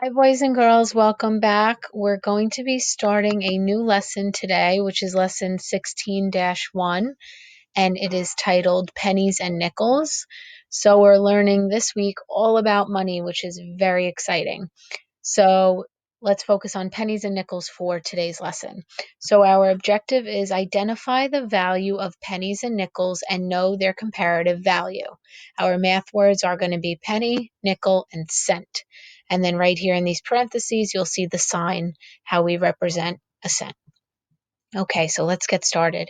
Hi, boys and girls, welcome back. We're going to be starting a new lesson today, which is lesson 16-1, and it is titled Pennies and Nickels. So we're learning this week all about money, which is very exciting. So let's focus on pennies and nickels for today's lesson. So our objective is identify the value of pennies and nickels and know their comparative value. Our math words are going to be penny, nickel, and cent. And then right here in these parentheses, you'll see the sign, how we represent a cent. Okay, so let's get started.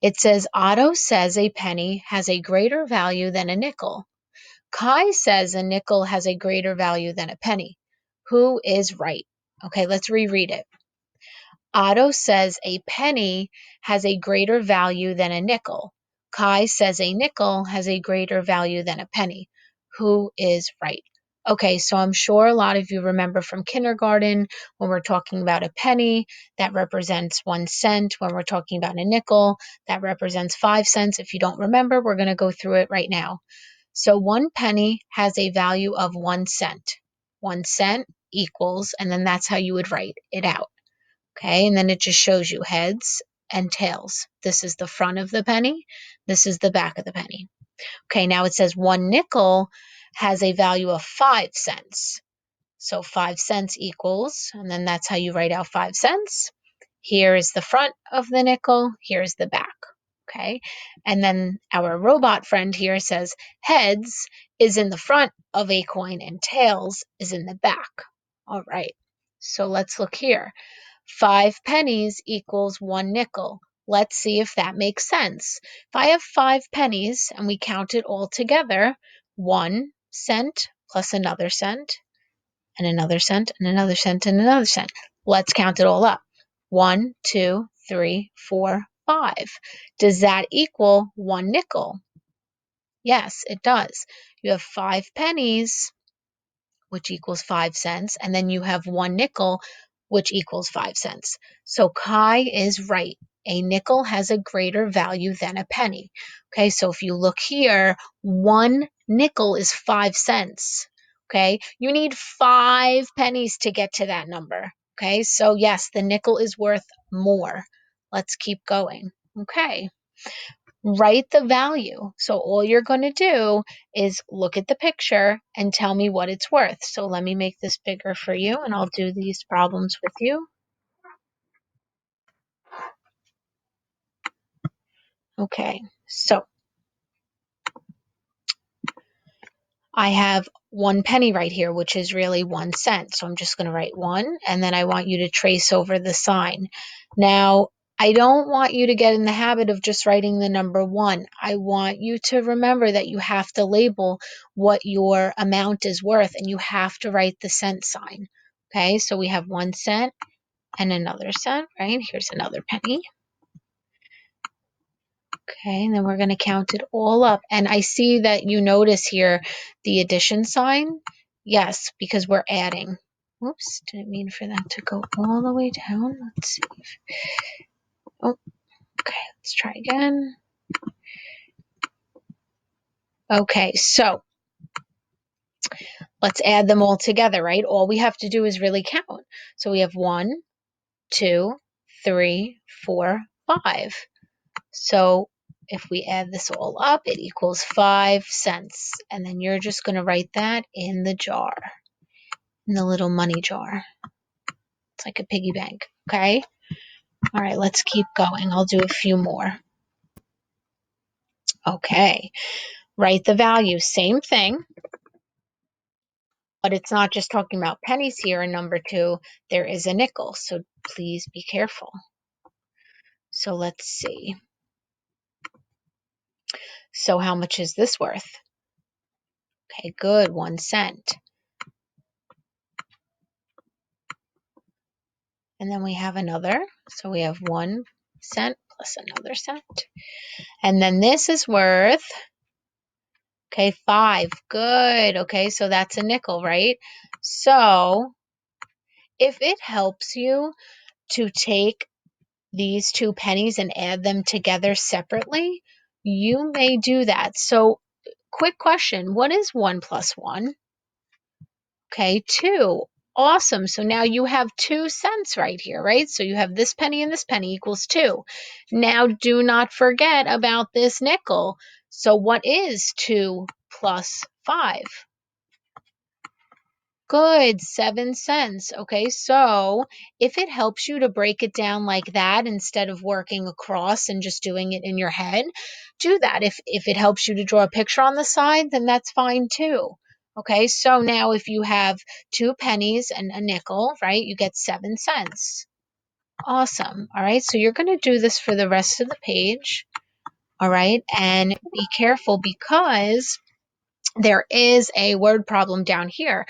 It says, Otto says a penny has a greater value than a nickel. Kai says a nickel has a greater value than a penny. Who is right? Okay, let's reread it. Otto says a penny has a greater value than a nickel. Kai says a nickel has a greater value than a penny. Who is right? Okay, so I'm sure a lot of you remember from kindergarten when we're talking about a penny, that represents 1 cent. When we're talking about a nickel, that represents 5 cents. If you don't remember, we're going to go through it right now. So 1 penny has a value of 1 cent. 1 cent equals, and then that's how you would write it out. Okay, and then it just shows you heads and tails. This is the front of the penny. This is the back of the penny. Okay, now it says 1 nickel has a value of 5 cents. So 5 cents equals, and then that's how you write out 5 cents. Here is the front of the nickel. Here's the back. Okay, and then our robot friend here says heads is in the front of a coin and tails is in the back. All right, so let's look here. 5 pennies equals 1 nickel. Let's see if that makes sense. If I have 5 pennies and we count it all together, 1 cent plus another cent and another cent and another cent and another cent. Let's count it all up. 1, 2, 3, 4, 5. Does that equal 1 nickel? Yes, it does. You have 5 pennies, which equals 5 cents, and then you have 1 nickel, which equals 5 cents. So Kai is right. A nickel has a greater value than a penny. Okay, so if you look here, 1 nickel is 5 cents. Okay, you need 5 pennies to get to that number. Okay, so yes, the nickel is worth more. Let's keep going. Okay. Write the value. So all you're going to do is look at the picture and tell me what it's worth. So let me make this bigger for you and I'll do these problems with you. Okay, so I have 1 penny right here, which is really 1 cent. So I'm just going to write 1, and then I want you to trace over the sign. Now, I don't want you to get in the habit of just writing the number 1. I want you to remember that you have to label what your amount is worth, and you have to write the cent sign. Okay, so we have 1 cent and another cent, right? Here's another penny. Okay, and then we're going to count it all up. And I see that you notice here the addition sign. Yes, because we're adding. Oops, didn't mean for that to go all the way down. Let's see. Oh, okay, let's try again. Okay, so let's add them all together, right? All we have to do is really count. So we have 1, 2, 3, 4, 5. So if we add this all up, it equals 5 cents. And then you're just going to write that in the jar, in the little money jar. It's like a piggy bank, okay? All right, let's keep going. I'll do a few more. Okay, write the value. Same thing, but it's not just talking about pennies here in number 2. There is a nickel, so please be careful. So let's see. So how much is this worth? Okay, good, 1 cent. And then we have another. So we have 1 cent plus another cent. And then this is worth, okay, 5. Good. Okay, so that's a nickel, right? So if it helps you to take these 2 pennies and add them together separately, you may do that. So quick question, what is 1 plus 1? Okay, 2. Awesome. So now you have 2 cents right here, right? So you have this penny and this penny equals 2. Now do not forget about this nickel. So what is 2 plus 5? Good, 7 cents. Okay, so if it helps you to break it down like that instead of working across and just doing it in your head, do that. If it helps you to draw a picture on the side, then that's fine too. Okay, so now if you have 2 pennies and a nickel, right, you get 7 cents. Awesome. All right, so you're going to do this for the rest of the page. All right, and be careful because there is a word problem down here.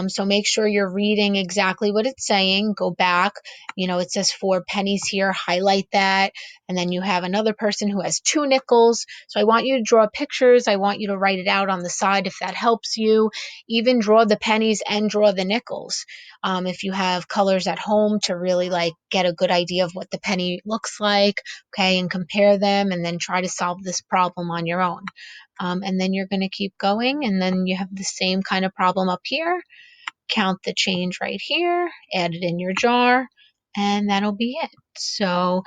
So make sure you're reading exactly what it's saying. Go back. It says 4 pennies here. Highlight that. And then you have another person who has 2 nickels. So I want you to draw pictures. I want you to write it out on the side if that helps you. Even draw the pennies and draw the nickels. If you have colors at home to really get a good idea of what the penny looks like, okay, and compare them and then try to solve this problem on your own. And then you're going to keep going, and then you have the same kind of problem up here. Count the change right here, add it in your jar, and that'll be it. So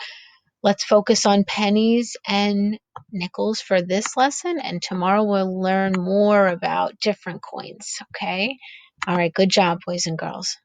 let's focus on pennies and nickels for this lesson, and tomorrow we'll learn more about different coins, okay? All right, good job, boys and girls.